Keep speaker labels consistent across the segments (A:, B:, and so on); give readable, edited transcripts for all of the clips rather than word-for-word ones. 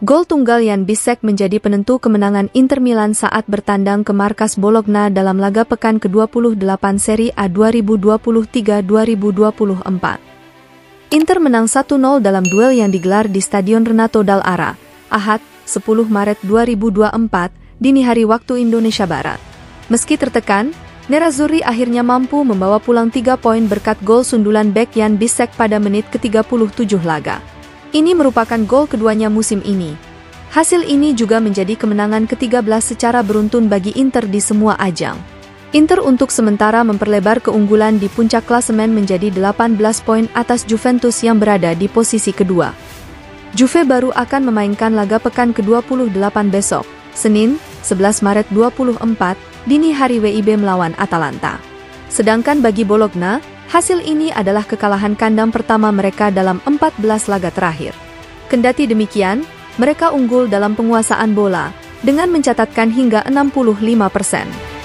A: Gol tunggal Jan Bisek menjadi penentu kemenangan Inter Milan saat bertandang ke markas Bologna dalam laga pekan ke-28 Serie A 2023-2024. Inter menang 1-0 dalam duel yang digelar di Stadion Renato Dall'Ara, Ahad, 10 Maret 2024, dini hari waktu Indonesia Barat. Meski tertekan, Nerazzurri akhirnya mampu membawa pulang 3 poin berkat gol sundulan bek Jan Bisek pada menit ke-37 laga. Ini merupakan gol keduanya musim ini. Hasil ini juga menjadi kemenangan ke-13 secara beruntun bagi Inter di semua ajang. Inter untuk sementara memperlebar keunggulan di puncak klasemen menjadi 18 poin atas Juventus yang berada di posisi kedua. Juve baru akan memainkan laga pekan ke-28 besok, Senin, 11 Maret 2024, dini hari WIB melawan Atalanta. Sedangkan bagi Bologna, hasil ini adalah kekalahan kandang pertama mereka dalam 14 laga terakhir. Kendati demikian, mereka unggul dalam penguasaan bola, dengan mencatatkan hingga 65%.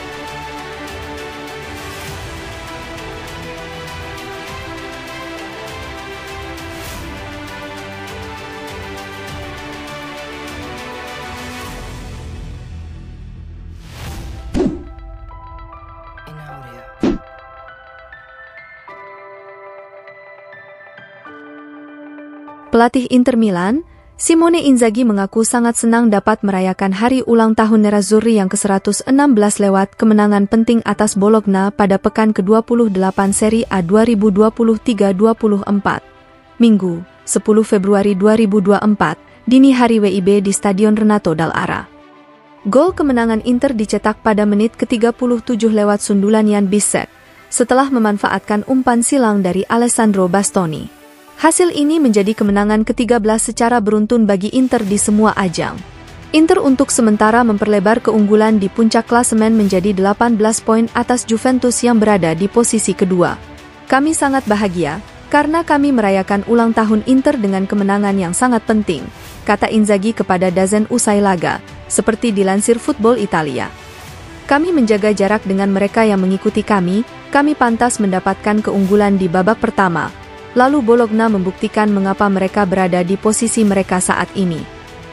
A: Pelatih Inter Milan, Simone Inzaghi mengaku sangat senang dapat merayakan hari ulang tahun Nerazzurri yang ke-116 lewat kemenangan penting atas Bologna pada pekan ke-28 Serie A 2023-2024. Minggu, 10 Februari 2024, dini hari WIB di Stadion Renato Dall'Ara. Gol kemenangan Inter dicetak pada menit ke-37 lewat sundulan Jan Bisek, setelah memanfaatkan umpan silang dari Alessandro Bastoni. Hasil ini menjadi kemenangan ke-13 secara beruntun bagi Inter di semua ajang. Inter untuk sementara memperlebar keunggulan di puncak klasemen menjadi 18 poin atas Juventus yang berada di posisi kedua. Kami sangat bahagia, karena kami merayakan ulang tahun Inter dengan kemenangan yang sangat penting, kata Inzaghi kepada DAZN usai laga, seperti dilansir Football Italia. Kami menjaga jarak dengan mereka yang mengikuti kami pantas mendapatkan keunggulan di babak pertama. Lalu Bologna membuktikan mengapa mereka berada di posisi mereka saat ini.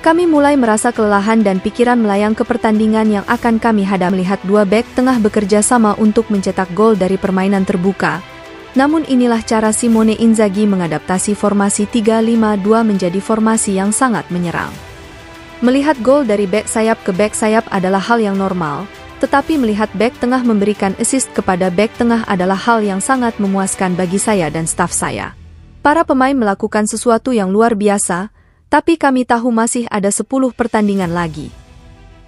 A: Kami mulai merasa kelelahan dan pikiran melayang ke pertandingan yang akan kami hadapi melihat dua bek tengah bekerja sama untuk mencetak gol dari permainan terbuka. Namun inilah cara Simone Inzaghi mengadaptasi formasi 3-5-2 menjadi formasi yang sangat menyerang. Melihat gol dari bek sayap ke bek sayap adalah hal yang normal, tetapi melihat bek tengah memberikan assist kepada bek tengah adalah hal yang sangat memuaskan bagi saya dan staf saya. Para pemain melakukan sesuatu yang luar biasa, tapi kami tahu masih ada 10 pertandingan lagi.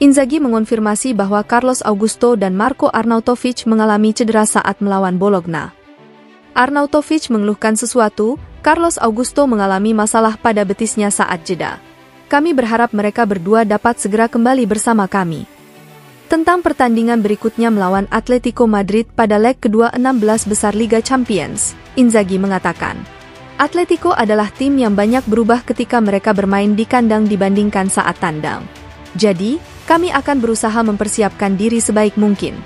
A: Inzaghi mengonfirmasi bahwa Carlos Augusto dan Marco Arnautovic mengalami cedera saat melawan Bologna. Arnautovic mengeluhkan sesuatu, Carlos Augusto mengalami masalah pada betisnya saat jeda. Kami berharap mereka berdua dapat segera kembali bersama kami. Tentang pertandingan berikutnya melawan Atletico Madrid pada leg kedua 16 besar Liga Champions, Inzaghi mengatakan, Atletico adalah tim yang banyak berubah ketika mereka bermain di kandang dibandingkan saat tandang. Jadi, kami akan berusaha mempersiapkan diri sebaik mungkin.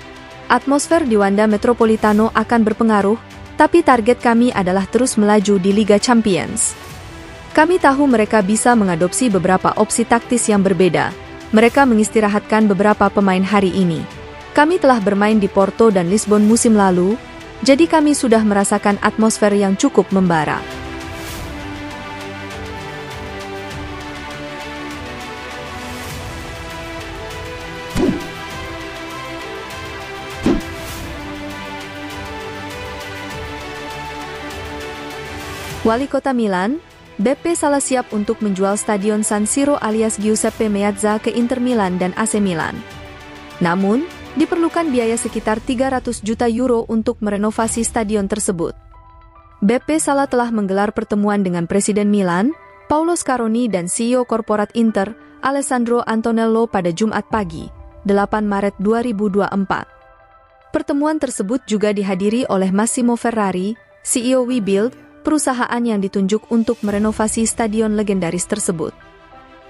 A: Atmosfer di Wanda Metropolitano akan berpengaruh, tapi target kami adalah terus melaju di Liga Champions. Kami tahu mereka bisa mengadopsi beberapa opsi taktis yang berbeda. Mereka mengistirahatkan beberapa pemain hari ini. Kami telah bermain di Porto dan Lisbon musim lalu, jadi kami sudah merasakan atmosfer yang cukup membara. Wali Kota Milan, Beppe Sala siap untuk menjual Stadion San Siro alias Giuseppe Meazza ke Inter Milan dan AC Milan. Namun, diperlukan biaya sekitar 300 juta euro untuk merenovasi stadion tersebut. Beppe Sala telah menggelar pertemuan dengan Presiden Milan, Paolo Scaroni dan CEO korporat Inter, Alessandro Antonello pada Jumat pagi, 8 Maret 2024. Pertemuan tersebut juga dihadiri oleh Massimo Ferrari, CEO WeBuild, perusahaan yang ditunjuk untuk merenovasi stadion legendaris tersebut.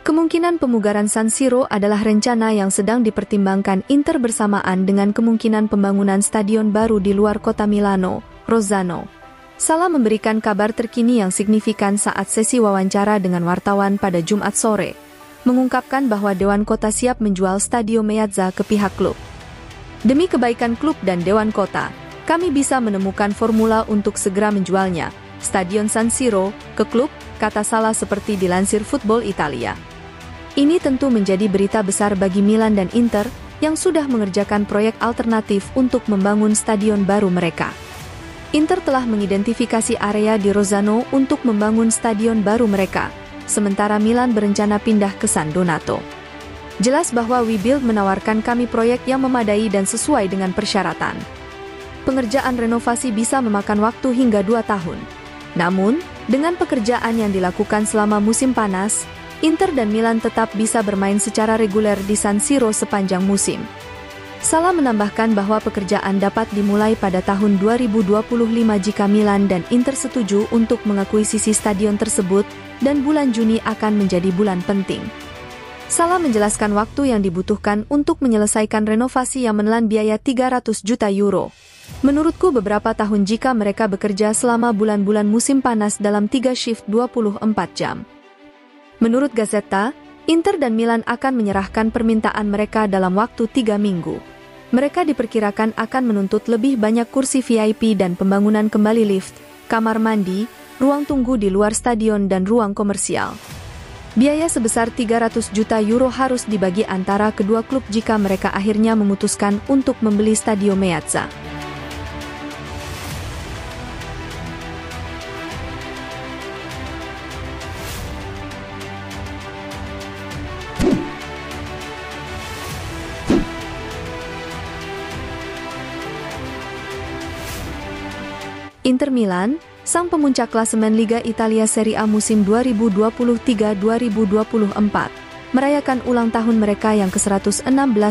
A: Kemungkinan pemugaran San Siro adalah rencana yang sedang dipertimbangkan Inter bersamaan dengan kemungkinan pembangunan stadion baru di luar kota Milano, Rozzano. Sala memberikan kabar terkini yang signifikan saat sesi wawancara dengan wartawan pada Jumat sore. mengungkapkan bahwa Dewan Kota siap menjual Stadio Meazza ke pihak klub. Demi kebaikan klub dan Dewan Kota, kami bisa menemukan formula untuk segera menjualnya, Stadion San Siro, ke klub, kata Sala seperti dilansir Football Italia. Ini tentu menjadi berita besar bagi Milan dan Inter, yang sudah mengerjakan proyek alternatif untuk membangun stadion baru mereka. Inter telah mengidentifikasi area di Rozzano untuk membangun stadion baru mereka, sementara Milan berencana pindah ke San Donato. Jelas bahwa WeBuild menawarkan kami proyek yang memadai dan sesuai dengan persyaratan. Pengerjaan renovasi bisa memakan waktu hingga 2 tahun. Namun, dengan pekerjaan yang dilakukan selama musim panas, Inter dan Milan tetap bisa bermain secara reguler di San Siro sepanjang musim. Sala menambahkan bahwa pekerjaan dapat dimulai pada tahun 2025 jika Milan dan Inter setuju untuk mengakuisisi stadion tersebut, dan bulan Juni akan menjadi bulan penting. Sala menjelaskan waktu yang dibutuhkan untuk menyelesaikan renovasi yang menelan biaya 300 juta euro. Menurutku beberapa tahun jika mereka bekerja selama bulan-bulan musim panas dalam 3 shift 24 jam. Menurut Gazzetta, Inter dan Milan akan menyerahkan permintaan mereka dalam waktu 3 minggu. Mereka diperkirakan akan menuntut lebih banyak kursi VIP dan pembangunan kembali lift, kamar mandi, ruang tunggu di luar stadion dan ruang komersial. Biaya sebesar 300 juta euro harus dibagi antara kedua klub jika mereka akhirnya memutuskan untuk membeli Stadio Meazza. Inter Milan, sang pemuncak klasemen Liga Italia Serie A musim 2023-2024, merayakan ulang tahun mereka yang ke-116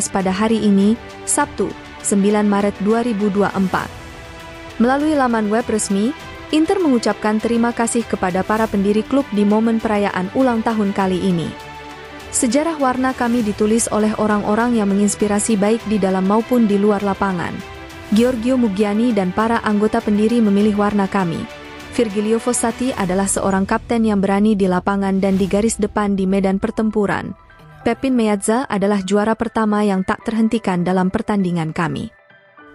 A: pada hari ini, Sabtu, 9 Maret 2024. Melalui laman web resmi, Inter mengucapkan terima kasih kepada para pendiri klub di momen perayaan ulang tahun kali ini. Sejarah warna kami ditulis oleh orang-orang yang menginspirasi baik di dalam maupun di luar lapangan. Giorgio Mugiani dan para anggota pendiri memilih warna kami. Virgilio Fossati adalah seorang kapten yang berani di lapangan dan di garis depan di medan pertempuran. Pepin Meazza adalah juara pertama yang tak terhentikan dalam pertandingan kami.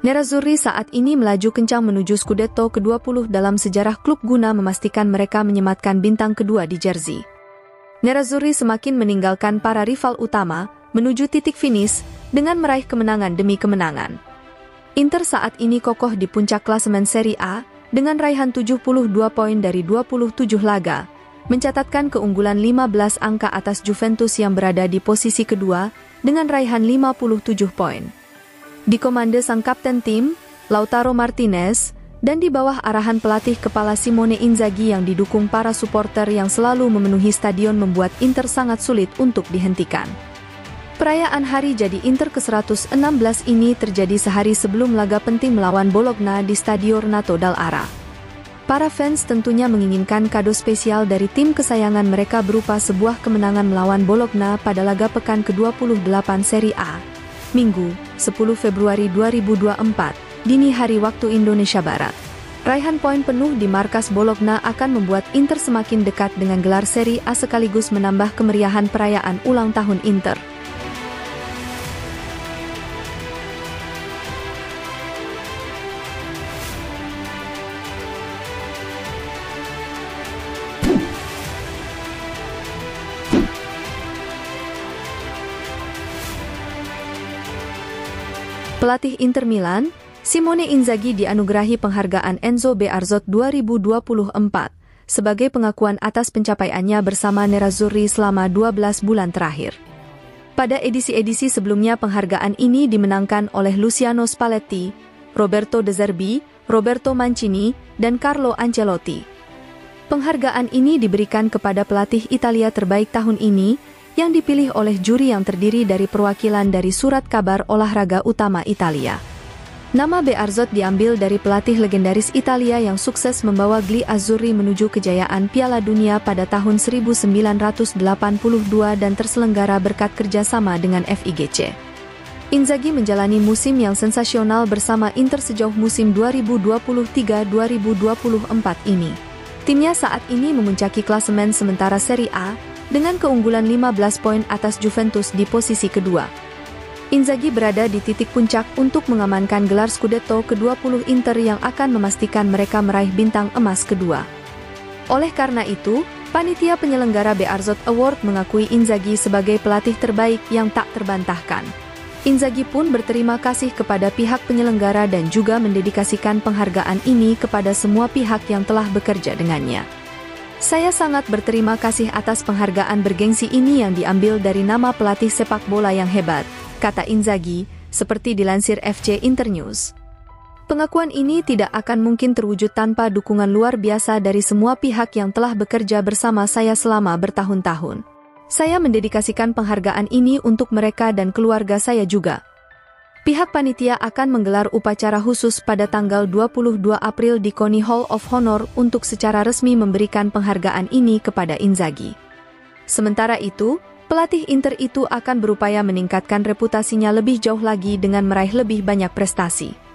A: Nerazzurri saat ini melaju kencang menuju Scudetto ke-20 dalam sejarah klub guna memastikan mereka menyematkan bintang kedua di jersey. Nerazzurri semakin meninggalkan para rival utama, menuju titik finish, dengan meraih kemenangan demi kemenangan. Inter saat ini kokoh di puncak klasemen Serie A, dengan raihan 72 poin dari 27 laga, mencatatkan keunggulan 15 angka atas Juventus yang berada di posisi kedua, dengan raihan 57 poin. Di komande sang kapten tim, Lautaro Martinez, dan di bawah arahan pelatih kepala Simone Inzaghi yang didukung para supporter yang selalu memenuhi stadion membuat Inter sangat sulit untuk dihentikan. Perayaan hari jadi Inter ke-116 ini terjadi sehari sebelum laga penting melawan Bologna di Stadio Renato Dall'Ara. Para fans tentunya menginginkan kado spesial dari tim kesayangan mereka berupa sebuah kemenangan melawan Bologna pada laga pekan ke-28 Serie A, Minggu, 10 Februari 2024, dini hari waktu Indonesia Barat. Raihan poin penuh di markas Bologna akan membuat Inter semakin dekat dengan gelar Serie A sekaligus menambah kemeriahan perayaan ulang tahun Inter. Pelatih Inter Milan, Simone Inzaghi dianugerahi penghargaan Enzo Bearzot 2024 sebagai pengakuan atas pencapaiannya bersama Nerazzurri selama 12 bulan terakhir. Pada edisi-edisi sebelumnya penghargaan ini dimenangkan oleh Luciano Spalletti, Roberto De Zerbi, Roberto Mancini, dan Carlo Ancelotti. Penghargaan ini diberikan kepada pelatih Italia terbaik tahun ini, yang dipilih oleh juri yang terdiri dari perwakilan dari surat kabar olahraga utama Italia. Nama Bearzot diambil dari pelatih legendaris Italia yang sukses membawa Gli Azzurri menuju kejayaan Piala Dunia pada tahun 1982 dan terselenggara berkat kerjasama dengan FIGC. Inzaghi menjalani musim yang sensasional bersama Inter sejauh musim 2023-2024 ini. Timnya saat ini memuncaki klasemen sementara Serie A, dengan keunggulan 15 poin atas Juventus di posisi kedua. Inzaghi berada di titik puncak untuk mengamankan gelar Scudetto ke-20 Inter yang akan memastikan mereka meraih bintang emas kedua. Oleh karena itu, panitia penyelenggara Bearzot Award mengakui Inzaghi sebagai pelatih terbaik yang tak terbantahkan. Inzaghi pun berterima kasih kepada pihak penyelenggara dan juga mendedikasikan penghargaan ini kepada semua pihak yang telah bekerja dengannya. Saya sangat berterima kasih atas penghargaan bergengsi ini yang diambil dari nama pelatih sepak bola yang hebat, kata Inzaghi, seperti dilansir FC Internews. Pengakuan ini tidak akan mungkin terwujud tanpa dukungan luar biasa dari semua pihak yang telah bekerja bersama saya selama bertahun-tahun. Saya mendedikasikan penghargaan ini untuk mereka dan keluarga saya juga. Pihak panitia akan menggelar upacara khusus pada tanggal 22 April di Koni Hall of Honor untuk secara resmi memberikan penghargaan ini kepada Inzaghi. Sementara itu, pelatih Inter itu akan berupaya meningkatkan reputasinya lebih jauh lagi dengan meraih lebih banyak prestasi.